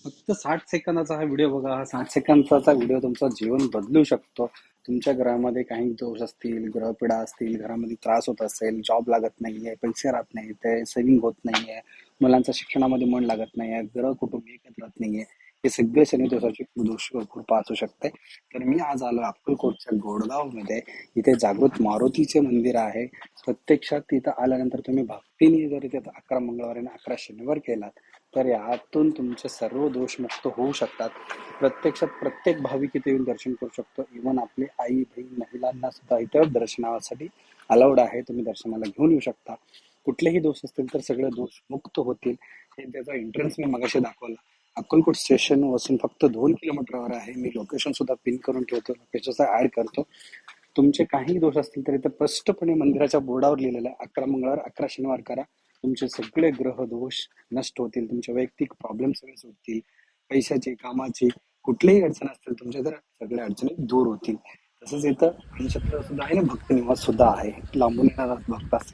फक्त 60 सेकंदाचा हा व्हिडिओ बघा. हा 60 सेकंदाचा व्हिडिओ तुमचं जीवन बदलू शकतो. तुमच्या घरामध्ये काही दोष असतील, ग्रहपीडा असतील, घरामध्ये त्रास होत असेल, जॉब लागत नाहीये, पैसे राहत नाही, ते सेव्हिंग होत नाहीये, मुलांच्या शिक्षणामध्ये मन लागत नाहीये, ग्रह कुटुंब एकत्र राहत नाहीये, हे सगळे शनी दोषाची दोष कृपा असू शकते. तर मी आज आलो अक्कलकोटच्या गोडगाव मध्ये. इथे जागृत मारुतीचे मंदिर आहे. प्रत्यक्षात तिथं आल्यानंतर तुम्ही भक्तीने जर इथे 11 मंगळवार आणि 11 शनिवार केलात तर यातून तुमचे सर्व दोष मुक्त होऊ शकतात. प्रत्यक्षात प्रत्येक भाविक इथे येऊन दर्शन करू शकतो. इव्हन आपली आई बहीण महिलांना सुद्धा इथे दर्शनासाठी अलाउड आहे. तुम्ही दर्शनाला घेऊन येऊ शकता. कुठलेही दोष असतील तर सगळे दोष मुक्त होतील. हे त्याचा एंट्रन्स मी मगाशी दाखवला. अक्कलकोट स्टेशन पासून फक्त 2 किलोमीटरवर आहे. मी लोकेशन सुद्धा पिन करून ठेवतो, लोकेशनचा ऍड करतो. तुमचे काही दोष असतील तर इथे स्पष्टपणे मंदिराच्या बोर्डावर लिहिलेलं आहे, 11 मंगळवार 11 शनिवार करा. तुमचे सगळे ग्रह दोष नष्ट होतील. तुमचे वैयक्तिक प्रॉब्लेम सगळे सुटतील. पैशाची, कामाची कुठलीही अडचण असतील तुमच्या तर सगळ्या अडचणी दूर होतील. तसंच इथं अंधश्रद्धा सुद्धा आहे ना, भक्त निवास सुद्धा आहे. लांबून येणारा भक्त असतील